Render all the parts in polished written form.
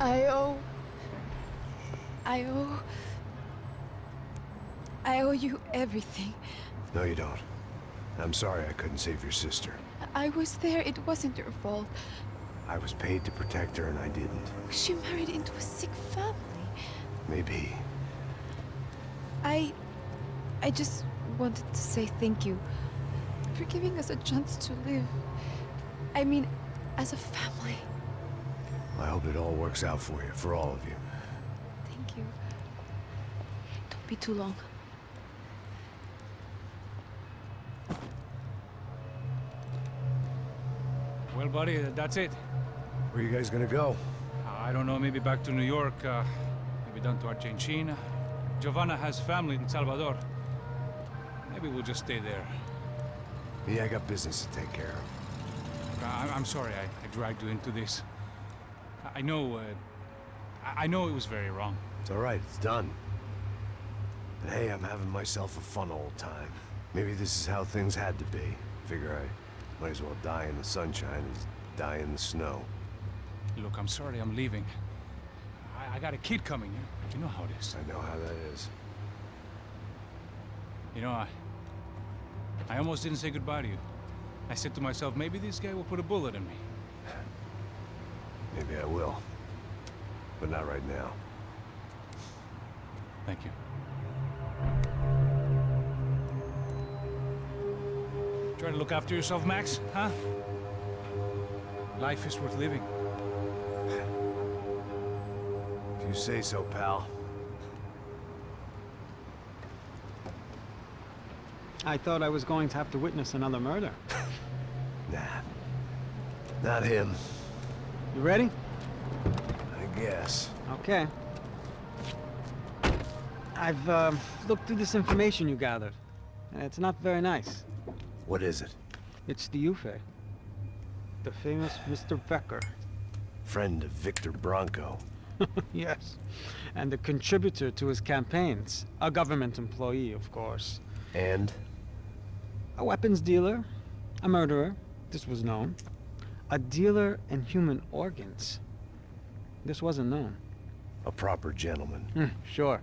I owe... I owe... I owe you everything. No, you don't. I'm sorry I couldn't save your sister. I was there. It wasn't your fault. I was paid to protect her and I didn't. She married into a sick family. Maybe. I just wanted to say thank you for giving us a chance to live. I mean, as a family. I hope it all works out for you, for all of you. Thank you. Don't be too long. Well, buddy, that's it. Where are you guys gonna go? I don't know, maybe back to New York, maybe down to Argentina. Giovanna has family in Salvador. Maybe we'll just stay there. Me, I got business to take care of. I'm sorry I dragged you into this. I know it was very wrong. It's all right, it's done. But hey, I'm having myself a fun old time. Maybe this is how things had to be. Figure I might as well die in the sunshine as die in the snow. Look, I'm sorry I'm leaving. I got a kid coming, you know how it is. I know how that is. You know, I almost didn't say goodbye to you. I said to myself, maybe this guy will put a bullet in me. Maybe I will. But not right now. Thank you. Try to look after yourself, Max, huh? Life is worth living. If you say so, pal. I thought I was going to have to witness another murder. Nah. Not him. You ready? I guess. Okay. I've looked through this information you gathered. It's not very nice. What is it? It's the Ufe. The famous Mr. Becker. Friend of Victor Bronco. Yes. And the contributor to his campaigns. A government employee, of course. And? A weapons dealer. A murderer. This was known. A dealer in human organs. This wasn't known. A proper gentleman. Sure.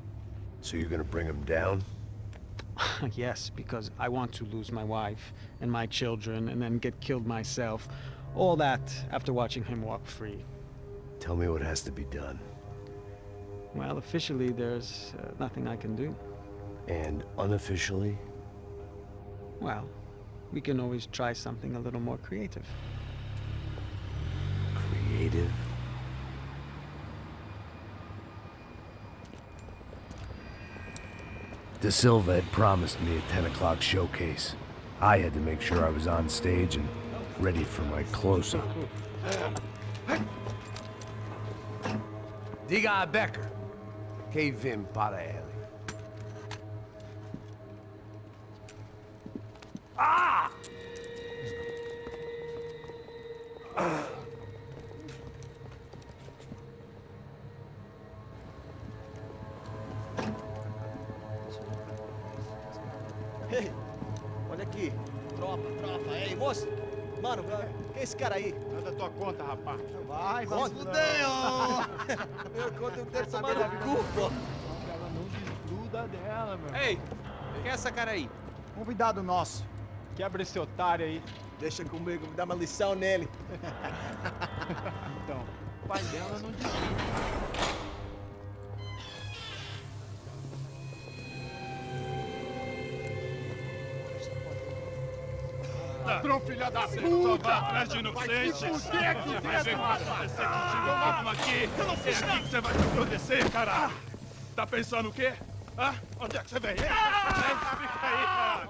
So you're gonna bring him down? Yes, because I want to lose my wife and my children and then get killed myself. All that after watching him walk free. Tell me what has to be done. Well, officially there's nothing I can do. And unofficially? Well, we can always try something a little more creative. Creative? De Silva had promised me a 10 o'clock showcase. I had to make sure I was on stage and ready for my close-up. Diga a Becker. Que vim para ele. Ah! Ei, olha aqui. Tropa, ei, moço. Mano, quem é esse cara aí? Manda tua conta, rapaz. Vai se fuder, ó. Eu conto, eu quero saber da culpa. Ela não desgruda dela, meu. Ei, quem é essa cara aí? Convidado nosso. Quebra esse otário aí. Deixa comigo, me dá uma lição nele. Então, o pai dela não desgruda. Ladrão, filha da puta! Atrás de inocente! Vai ver o que vai acontecer contigo mesmo aqui! É aqui que você vai se acontecer, cara! Tá pensando o quê? Hã? Onde é que você vem? Fica aí, cara!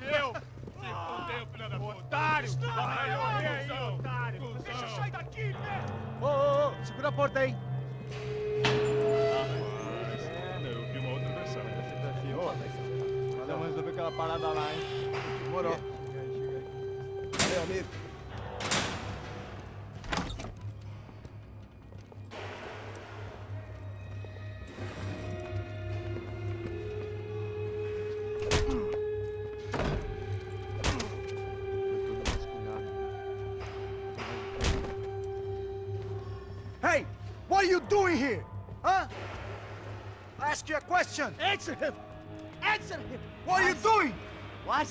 Eu? Se fudeu, filha da puta! Otário! Vai morrer aí, otário! Deixa eu sair daqui, né? Ô, segura a porta aí. Eu vi uma outra versão. Vamos resolver aquela parada lá, hein? Demorou. Valeu, amigo. Hey! doing here? Huh? I ask you a question. Answer him! Answer him! What are you doing? What?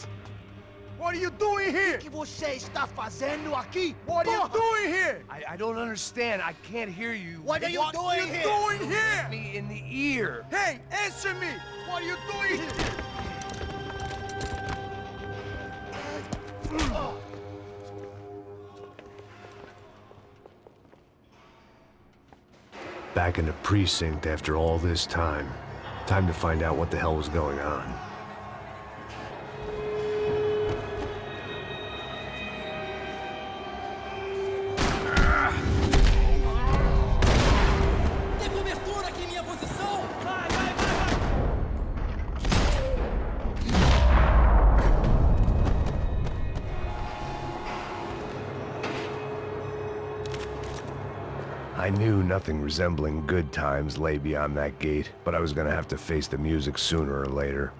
What are you doing here? O que você está fazendo aqui? What are you doing here? I don't understand. I can't hear you. What are you doing here? What are you doing here? Me in the ear. Hey, answer me! What are you doing here? Back in the precinct after all this time. Time to find out what the hell was going on. I knew nothing resembling good times lay beyond that gate, but I was gonna have to face the music sooner or later.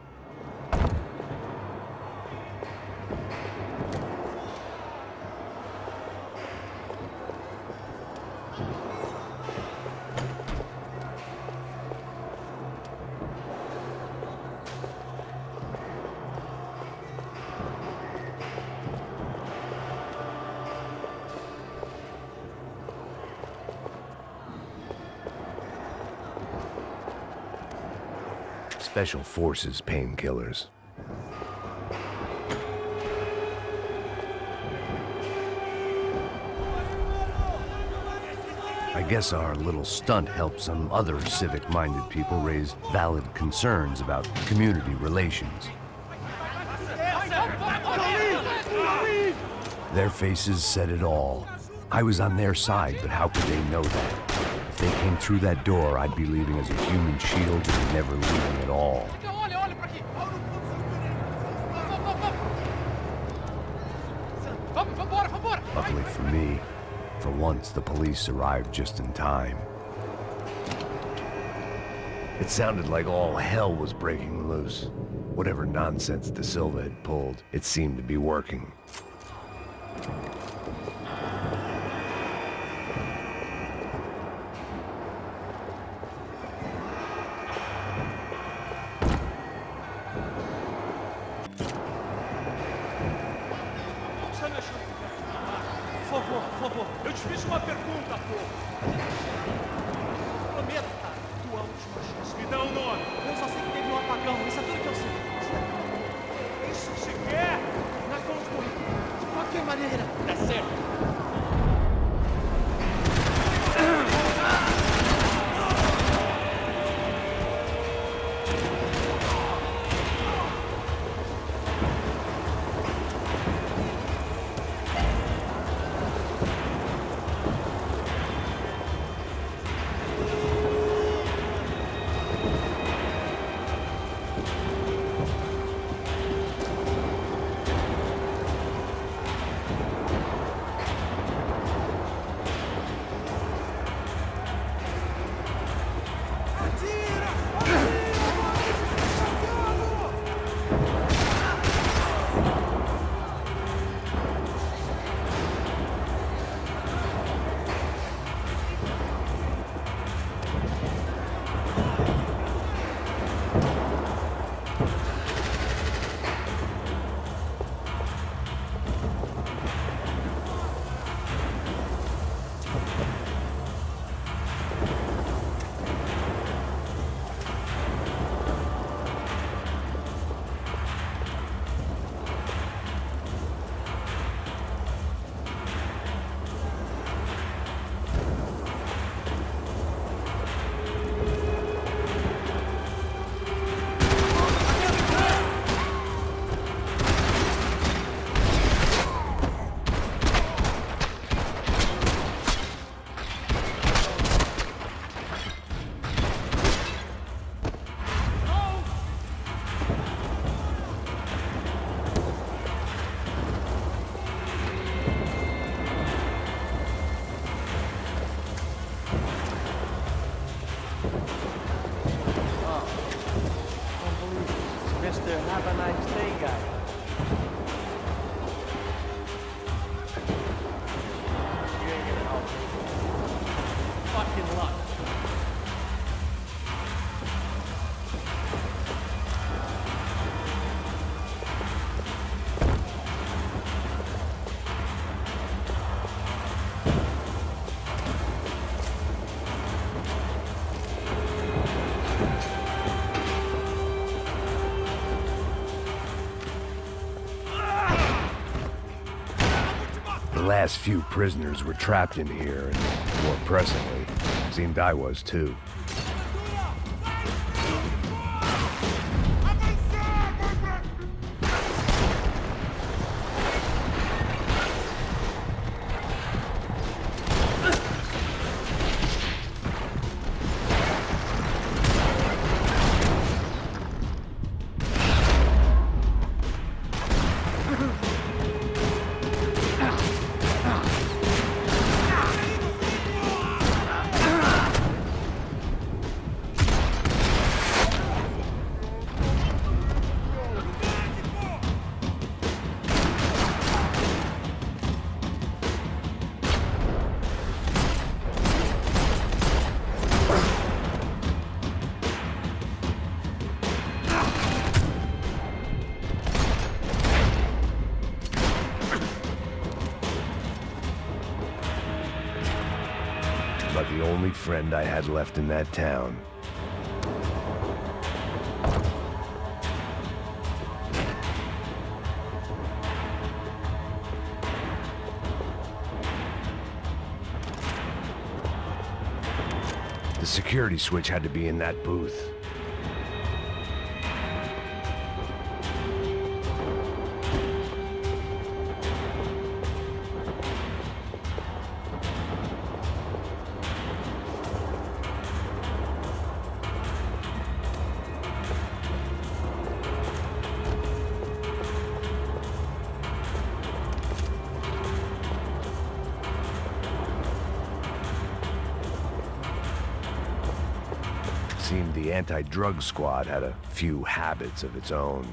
Special Forces painkillers. I guess our little stunt helped some other civic-minded people raise valid concerns about community relations. Their faces said it all. I was on their side, but how could they know that? If they came through that door, I'd be leaving as a human shield and never leaving at all. Luckily for me, for once the police arrived just in time. It sounded like all hell was breaking loose. Whatever nonsense De Silva had pulled, it seemed to be working. Por favor, eu te fiz uma pergunta, pô. Prometo, cara, tua última chance. Me dá um nome. Eu só sei que teve um apagão, isso é tudo que eu sei. Isso se quer? Nós vamos morrer. De qualquer maneira, dá certo. Have a nice day, guy. You ain't gonna help me. Fucking luck. last few prisoners were trapped in here, and more pressingly, seemed I was too. About the only friend I had left in that town. The security switch had to be in that booth. Seemed the anti-drug squad had a few habits of its own.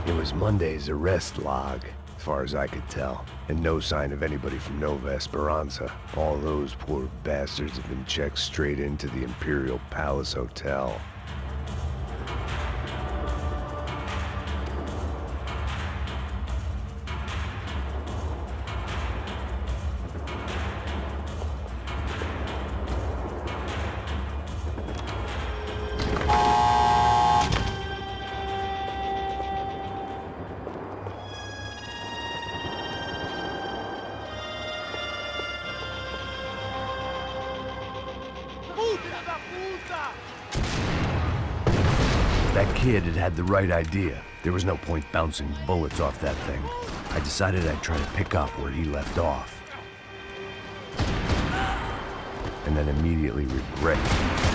It was Monday's arrest log, as far as I could tell, and no sign of anybody from Nova Esperanza. All those poor bastards have been checked straight into the Imperial Palace Hotel. That kid had the right idea. There was no point bouncing bullets off that thing. I decided I'd try to pick up where he left off. And then immediately regret it.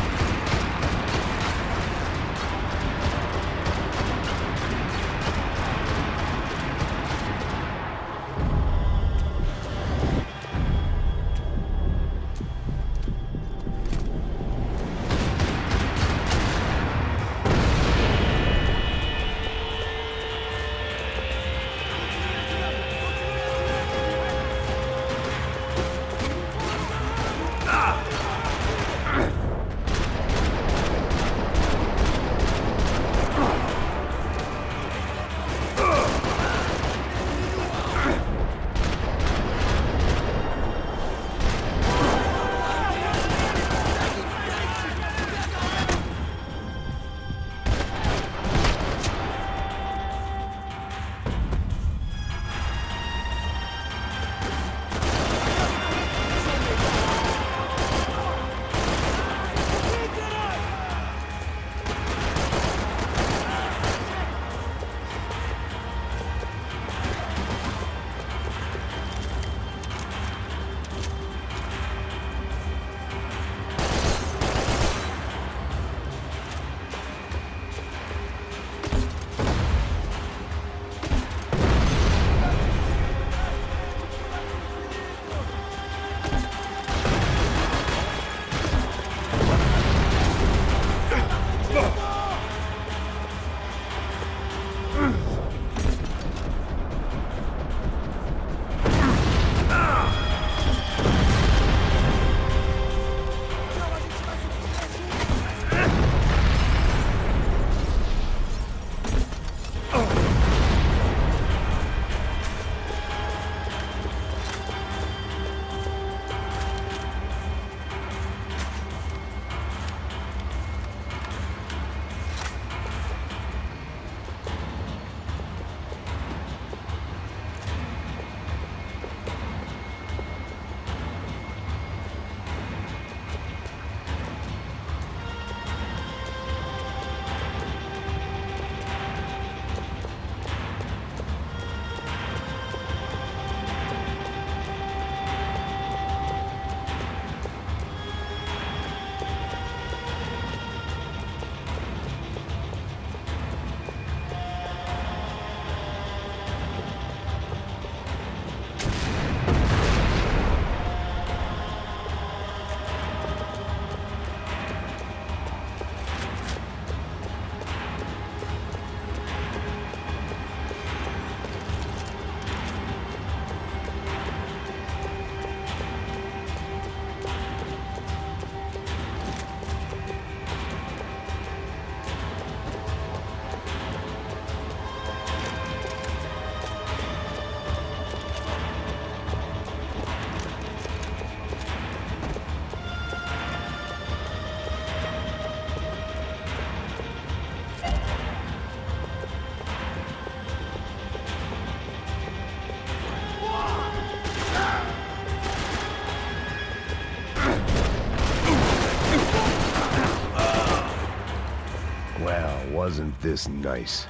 this nice.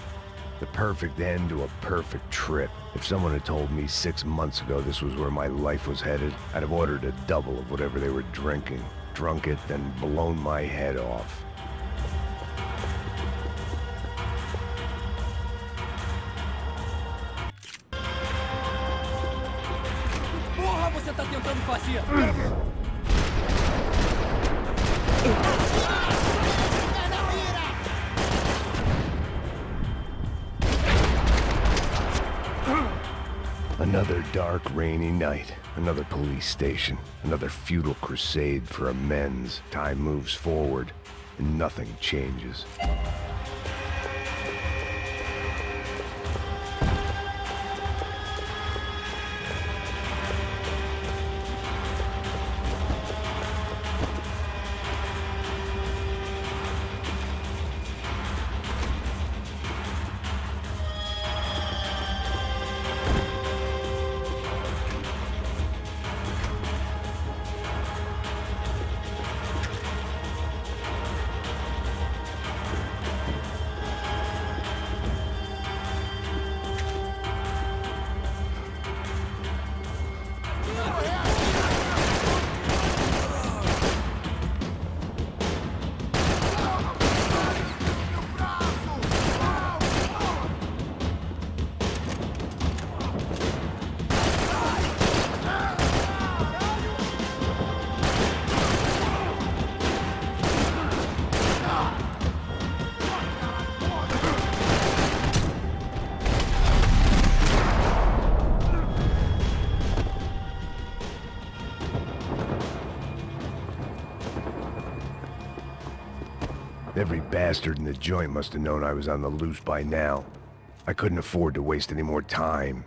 The perfect end to a perfect trip. If someone had told me 6 months ago this was where my life was headed, I'd have ordered a double of whatever they were drinking, drunk it, then blown my head off. Porra, você tá tentando fazer? Another dark, rainy night. Another police station. Another futile crusade for amends. Time moves forward, and nothing changes. Every bastard in the joint must have known I was on the loose by now. I couldn't afford to waste any more time.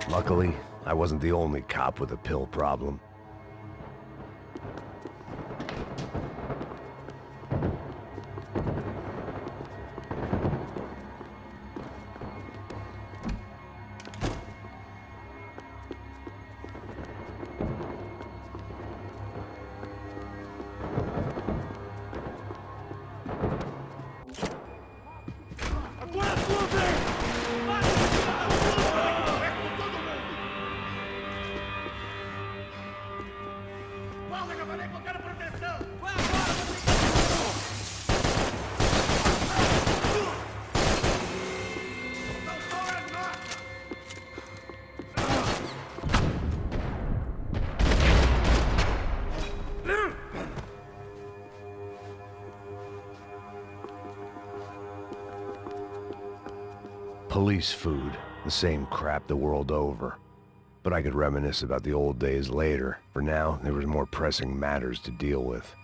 Luckily, I wasn't the only cop with a pill problem. Police food, the same crap the world over. But I could reminisce about the old days later. For now, there was more pressing matters to deal with.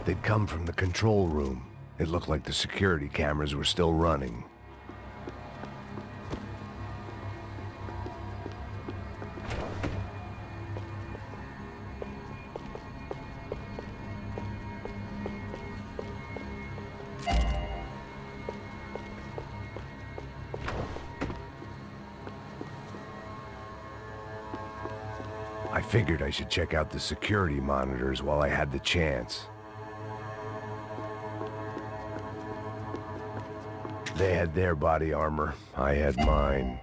They'd come from the control room. It looked like the security cameras were still running. I figured I should check out the security monitors while I had the chance. They had their body armor, I had mine.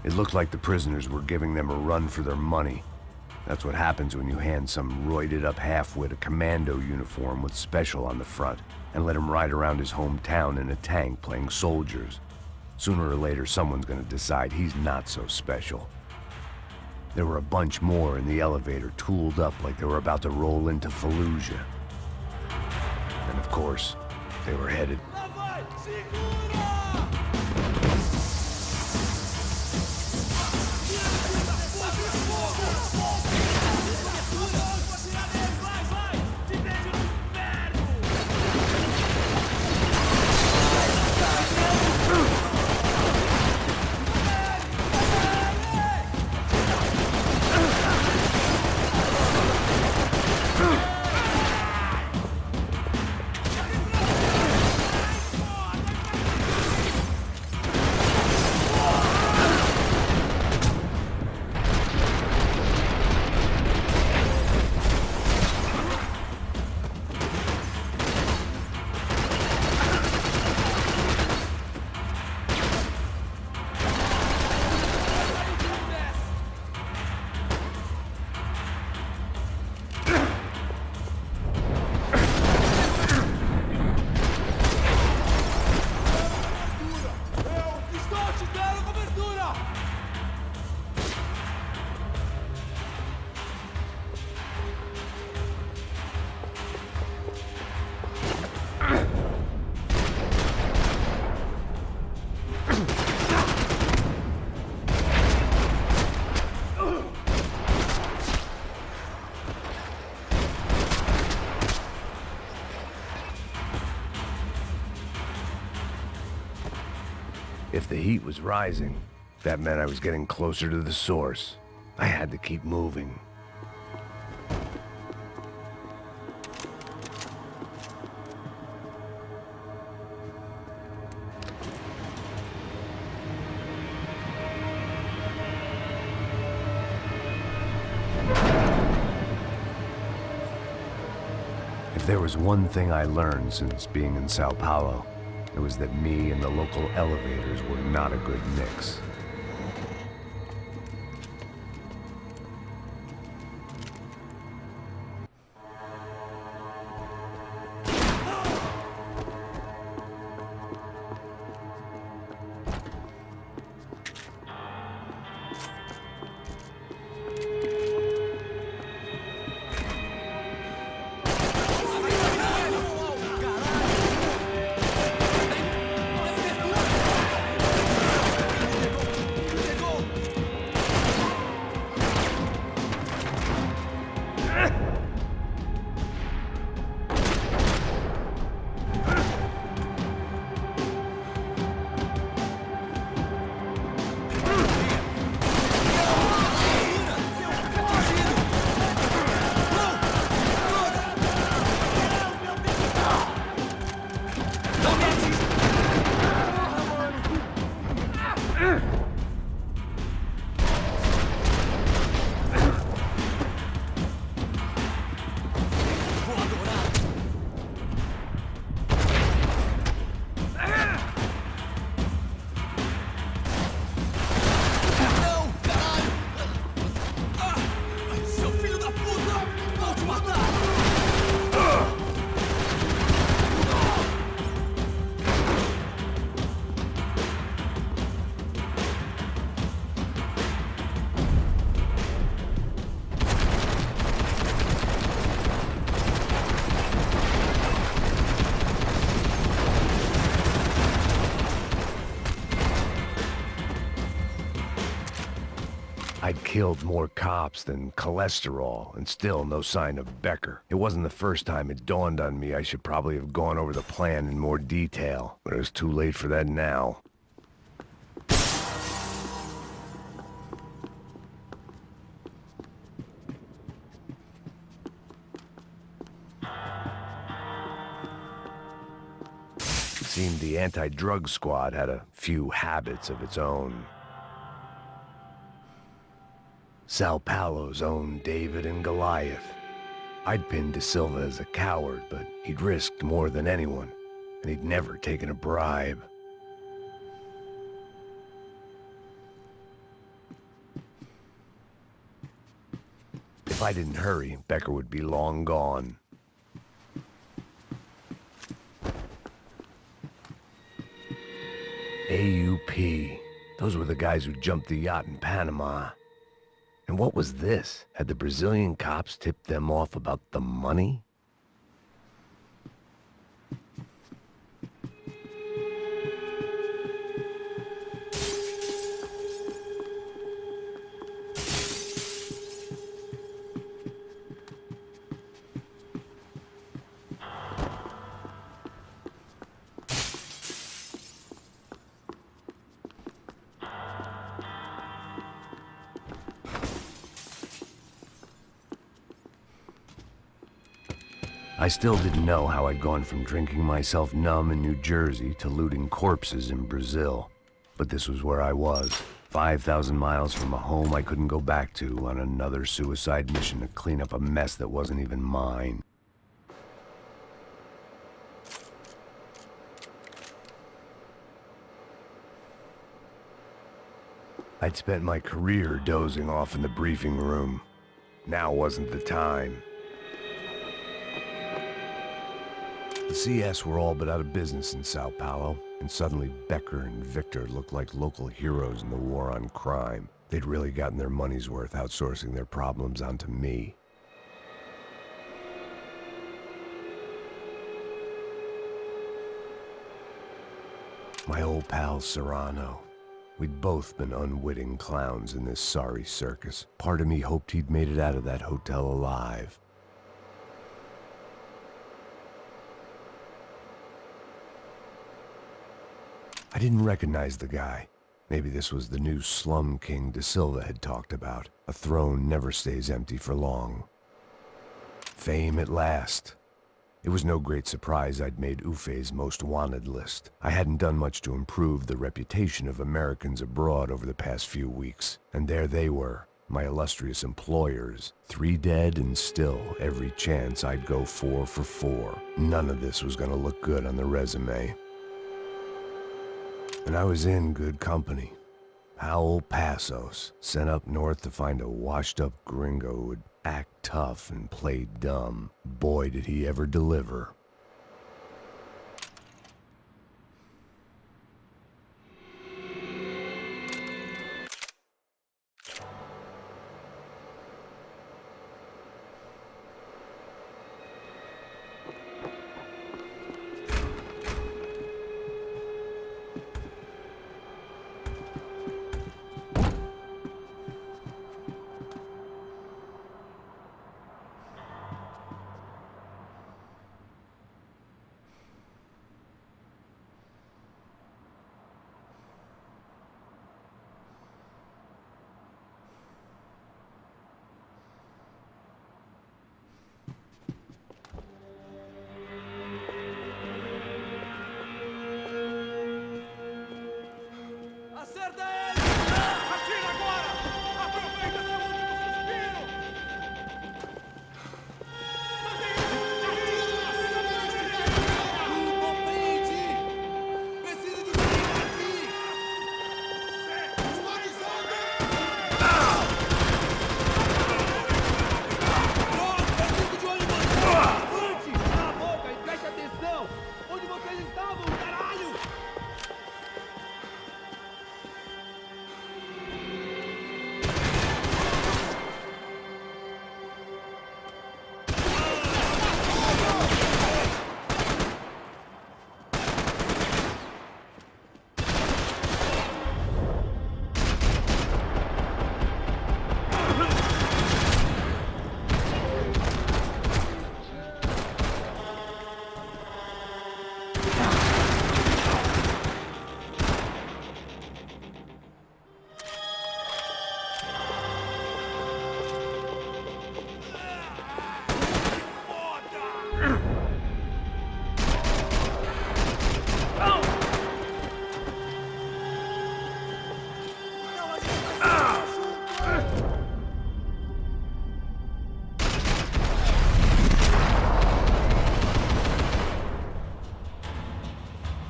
It looked like the prisoners were giving them a run for their money. That's what happens when you hand some roided-up halfwit a commando uniform with special on the front and let him ride around his hometown in a tank playing soldiers. Sooner or later, someone's gonna decide he's not so special. There were a bunch more in the elevator, tooled up like they were about to roll into Fallujah. And of course, they were headed... If the heat was rising, that meant I was getting closer to the source. I had to keep moving. If there was one thing I learned since being in Sao Paulo, it was that me and the local elevators were not a good mix. killed more cops than cholesterol, and still no sign of Becker. It wasn't the first time it dawned on me I should probably have gone over the plan in more detail, but it was too late for that now. It seemed the anti-drug squad had a few habits of its own. Sao Paulo's own David and Goliath. I'd pinned De Silva as a coward, but he'd risked more than anyone, and he'd never taken a bribe. If I didn't hurry, Becker would be long gone. AUP. Those were the guys who jumped the yacht in Panama. And what was this? Had the Brazilian cops tipped them off about the money? I still didn't know how I'd gone from drinking myself numb in New Jersey to looting corpses in Brazil. But this was where I was, 5,000 miles from a home I couldn't go back to, on another suicide mission to clean up a mess that wasn't even mine. I'd spent my career dozing off in the briefing room. Now wasn't the time. The CS were all but out of business in Sao Paulo, and suddenly Becker and Victor looked like local heroes in the war on crime. They'd really gotten their money's worth outsourcing their problems onto me. My old pal Serrano. We'd both been unwitting clowns in this sorry circus. Part of me hoped he'd made it out of that hotel alive. I didn't recognize the guy. Maybe this was the new slum king De Silva had talked about. A throne never stays empty for long. Fame at last. It was no great surprise I'd made Ufe's most wanted list. I hadn't done much to improve the reputation of Americans abroad over the past few weeks, and there they were, my illustrious employers. 3 dead, and still every chance I'd go 4 for 4. None of this was gonna look good on the resume. And I was in good company. Howell Passos, sent up north to find a washed-up gringo who would act tough and play dumb. Boy, did he ever deliver.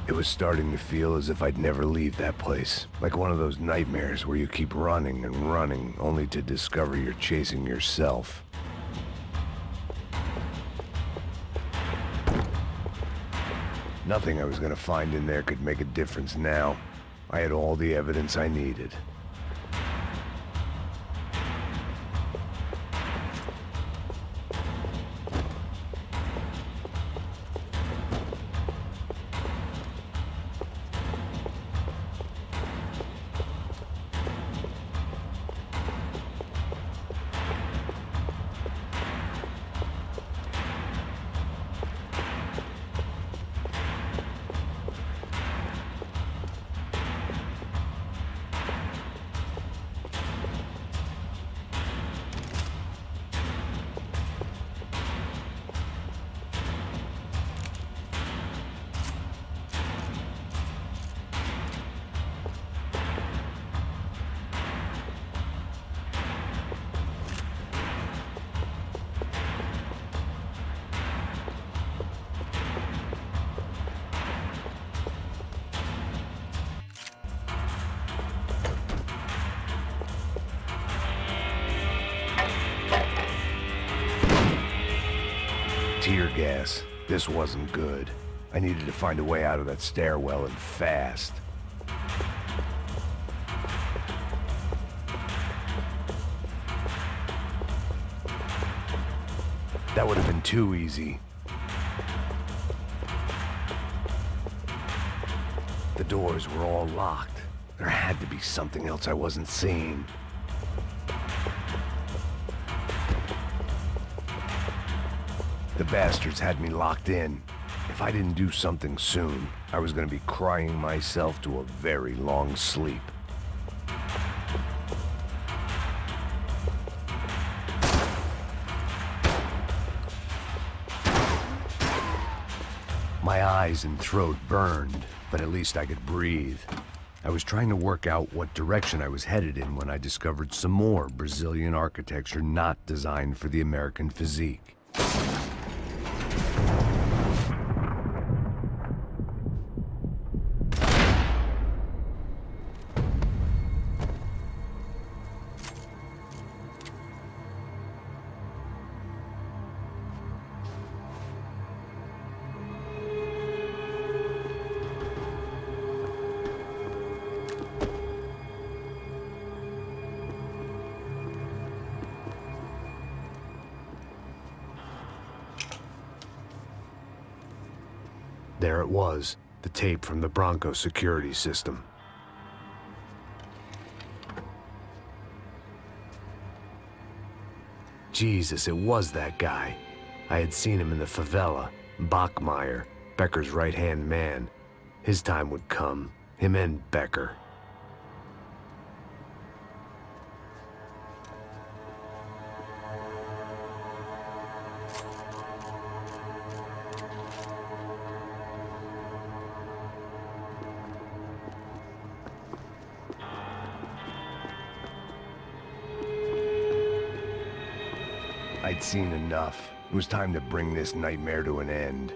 It was starting to feel as if I'd never leave that place. Like one of those nightmares where you keep running and running, only to discover you're chasing yourself. Nothing I was gonna find in there could make a difference now. I had all the evidence I needed. Tear gas. This wasn't good. I needed to find a way out of that stairwell and fast. That would have been too easy. The doors were all locked. There had to be something else I wasn't seeing. The bastards had me locked in. If I didn't do something soon, I was gonna be crying myself to a very long sleep. My eyes and throat burned, but at least I could breathe. I was trying to work out what direction I was headed in when I discovered some more Brazilian architecture not designed for the American physique. There it was, the tape from the Bronco security system. Jesus, it was that guy. I had seen him in the favela, Bachmeyer, Becker's right-hand man. His time would come, him and Becker. I'd seen enough. It was time to bring this nightmare to an end.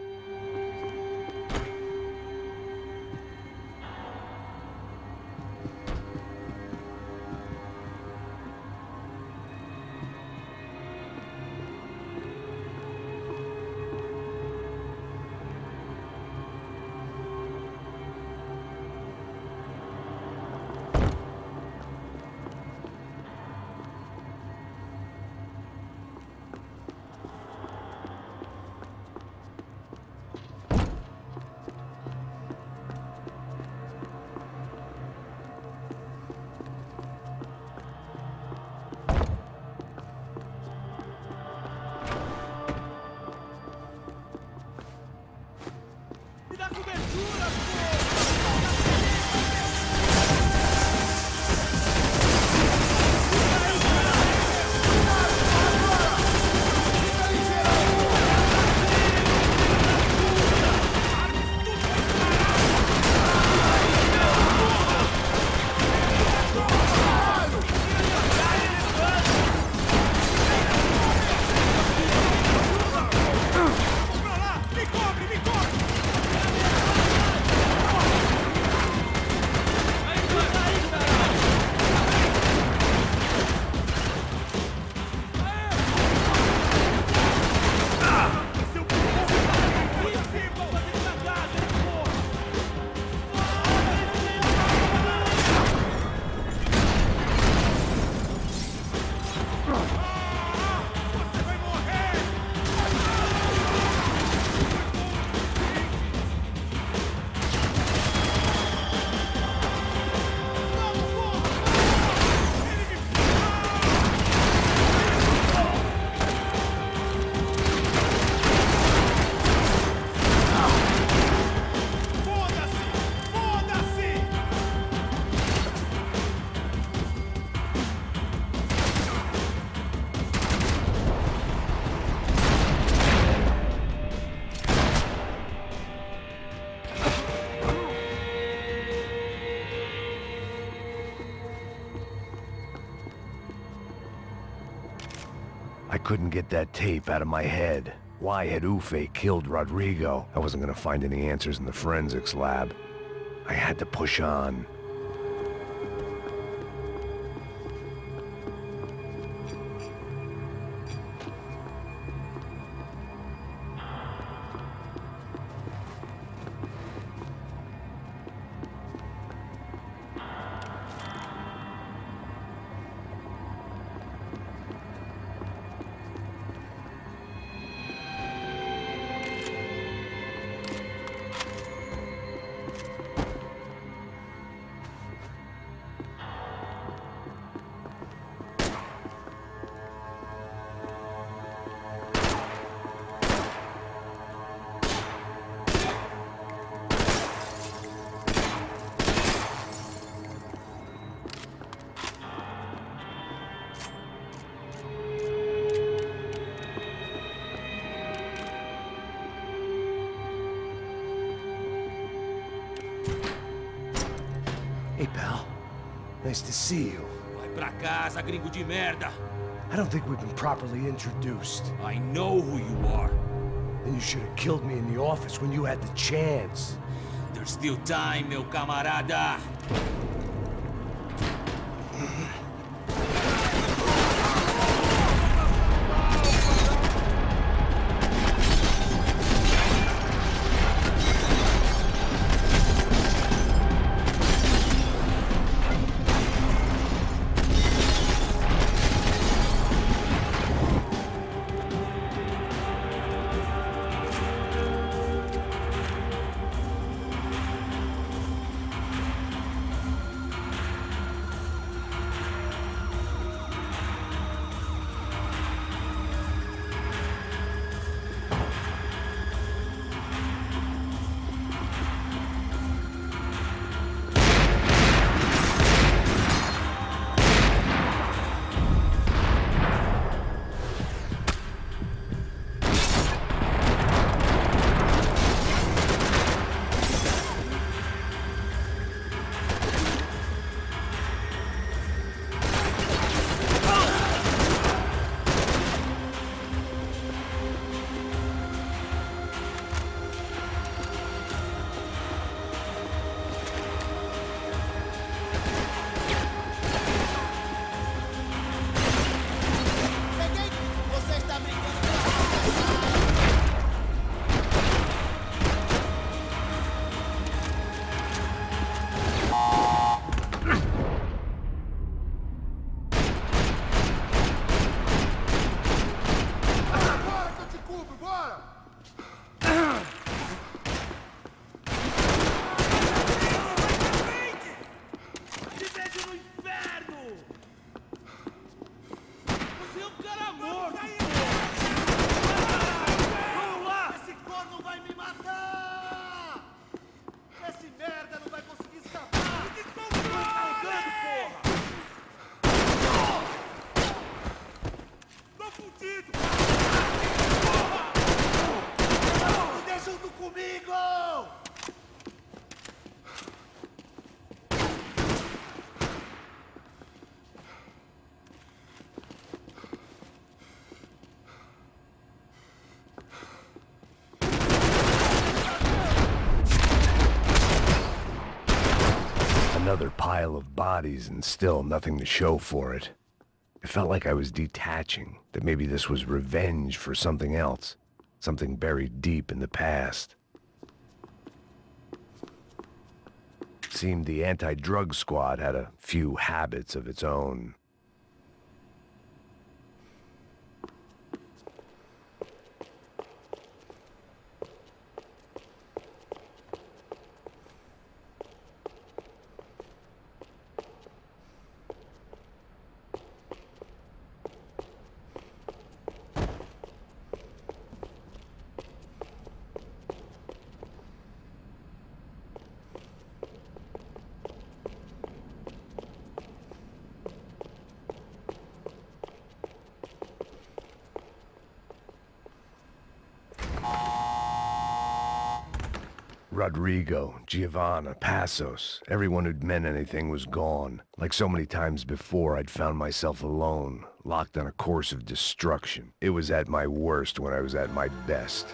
I couldn't get that tape out of my head. Why had Ufe killed Rodrigo? I wasn't gonna find any answers in the forensics lab. I had to push on. Hey, pal. Nice to see you. Vai pra casa, gringo de merda. I don't think we've been properly introduced. I know who you are. Then you should have killed me in the office when you had the chance. There's still time, meu camarada. Another pile of bodies and still nothing to show for it. It felt like I was detaching, that maybe this was revenge for something else, something buried deep in the past. Seemed the anti-drug squad had a few habits of its own. Rodrigo, Giovanna, Passos, everyone who'd meant anything was gone. Like so many times before, I'd found myself alone, locked on a course of destruction. It was at my worst when I was at my best.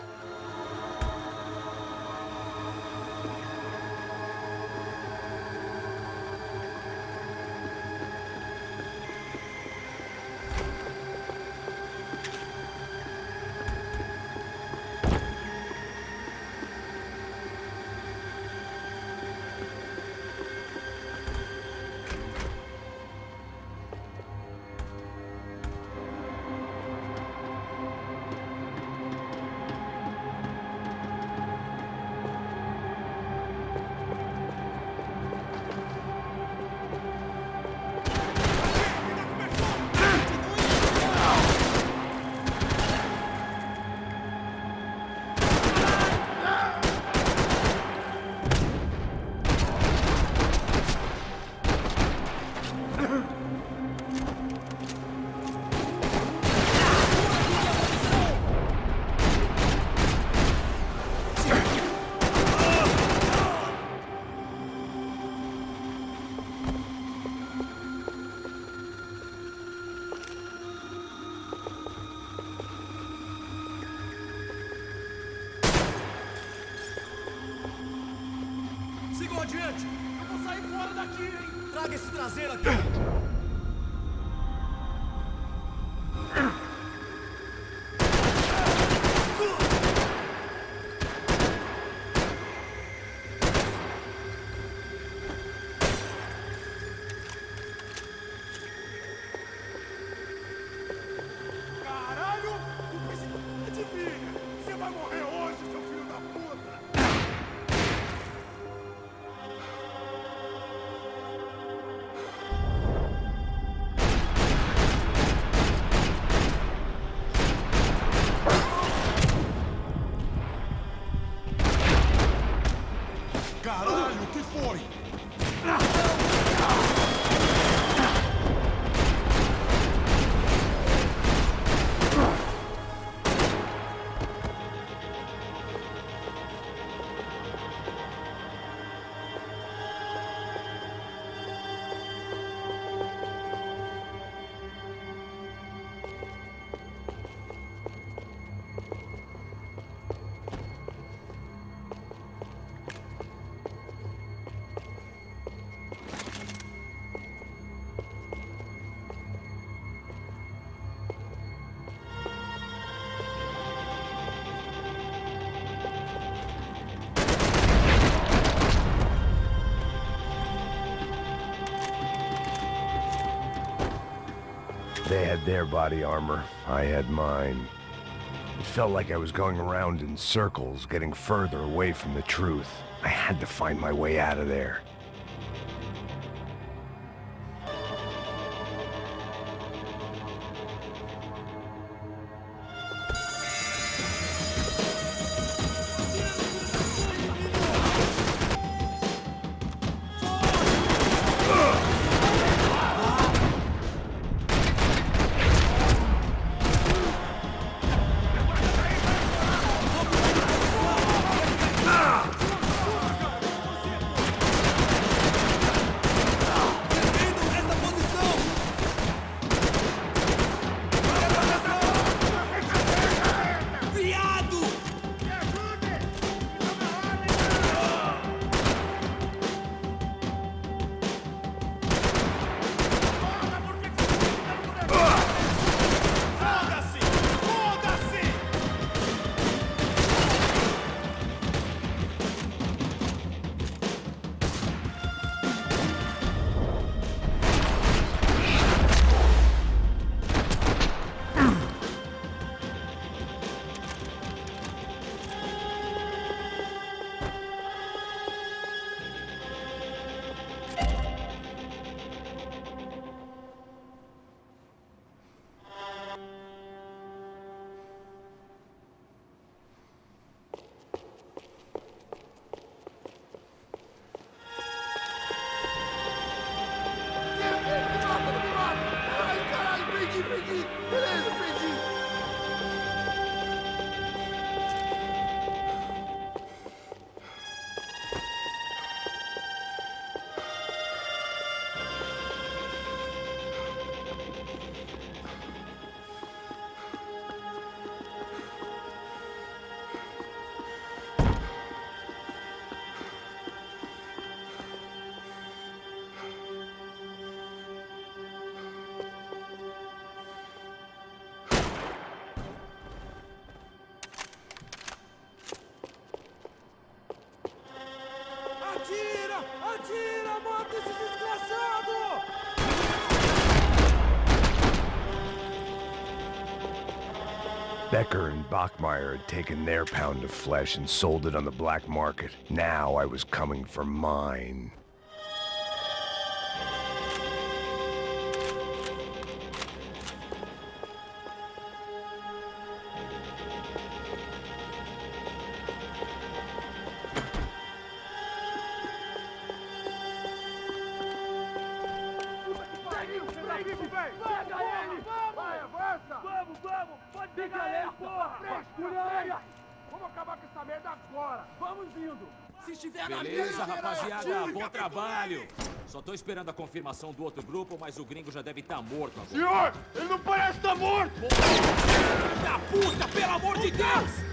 Sigam adiante! Eu vou sair fora daqui, hein? Traga esse traseiro aqui! Caralho! Adivinha! Você vai morrer hoje, seu filho da puta! Caralho, o que foi? They had their body armor, I had mine. It felt like I was going around in circles, getting further away from the truth. I had to find my way out of there. Becker and Bachmeyer had taken their pound of flesh and sold it on the black market. Now I was coming for mine. Beleza, rapaziada, bom trabalho. Só tô esperando a confirmação do outro grupo, mas o gringo já deve estar morto agora. Senhor, ele não parece estar morto! Da puta, pelo amor de Deus!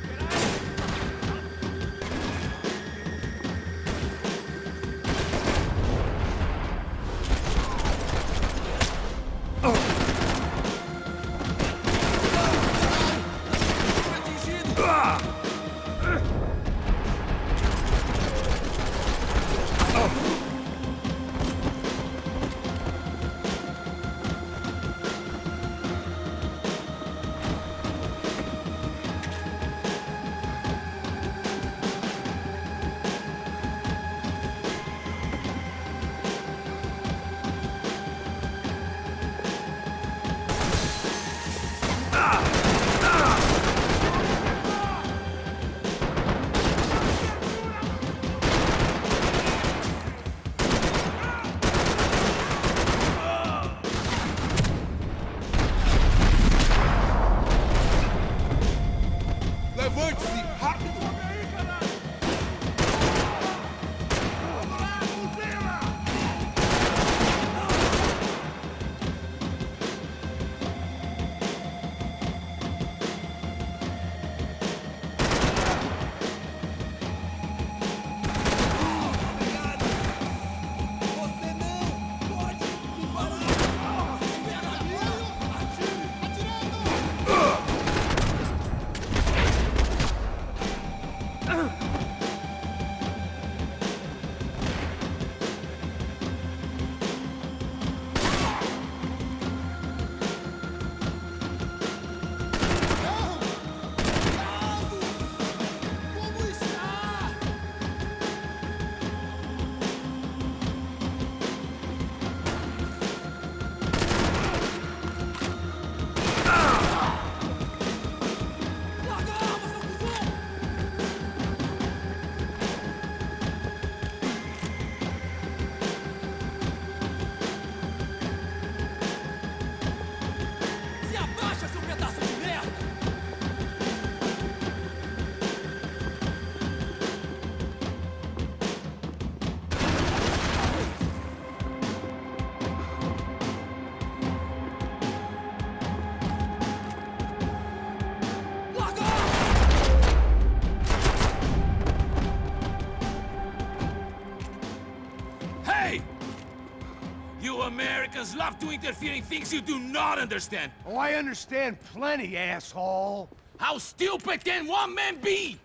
Americans love to interfere in things you do not understand. Oh, I understand plenty, asshole. How stupid can one man be?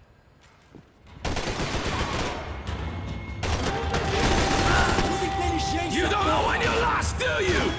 You don't know when you're lost, do you?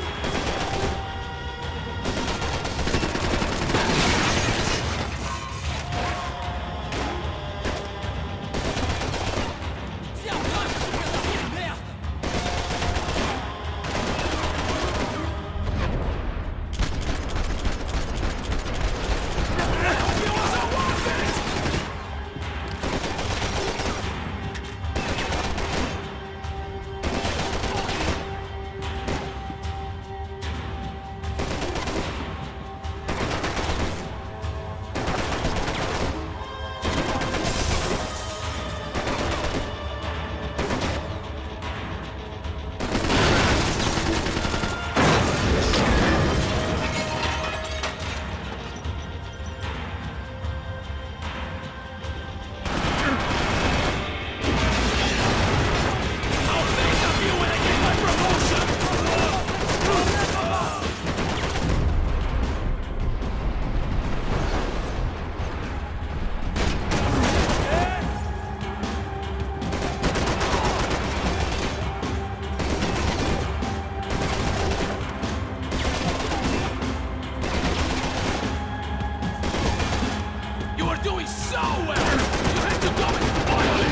so well! You had to go and spoil it!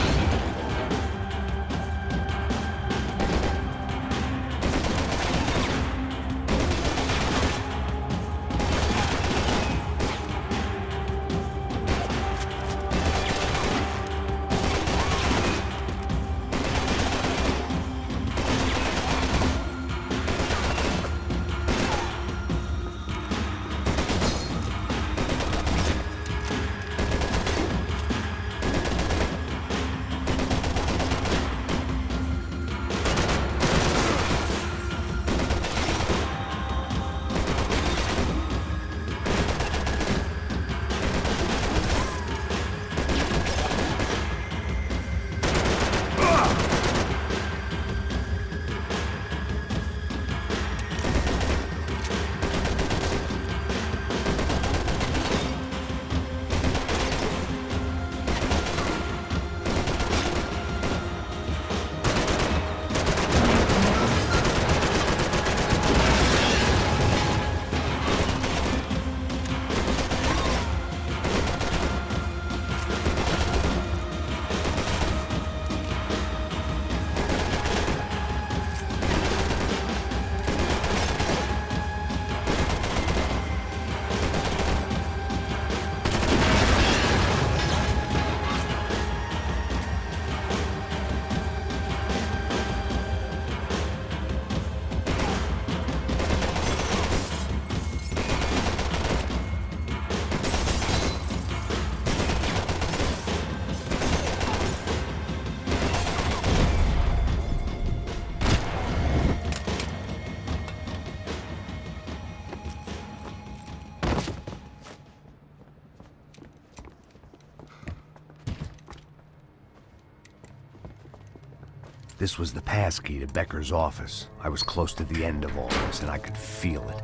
This was the passkey to Becker's office. I was close to the end of all this, and I could feel it.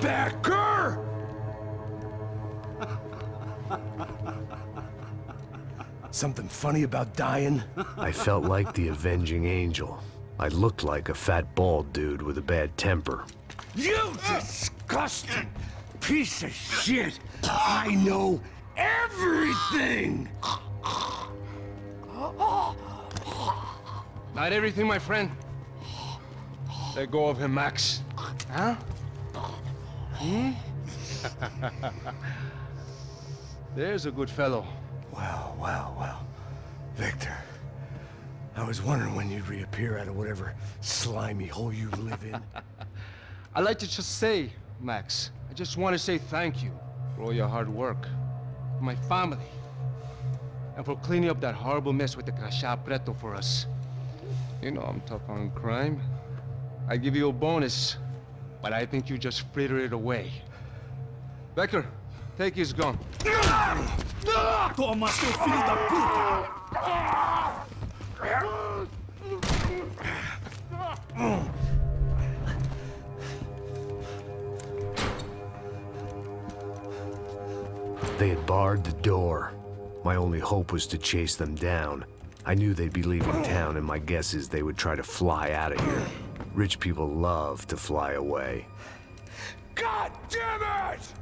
Becker! Something funny about dying? I felt like the avenging angel. I looked like a fat bald dude with a bad temper. You disgusting piece of shit! I know everything! Not everything, my friend. Let go of him, Max. Huh? Hmm? There's a good fellow. Well, well, well. Victor, I was wondering when you'd reappear out of whatever slimy hole you live in. I'd like to just say, Max, I just want to say thank you for all your hard work, for my family, and for cleaning up that horrible mess with the crachá preto for us. You know I'm tough on crime. I give you a bonus, but I think you just frittered it away. Becker, take his gun. Toma, seu filho da puta! They had barred the door. My only hope was to chase them down. I knew they'd be leaving town, and my guess is they would try to fly out of here. Rich people love to fly away. God damn it!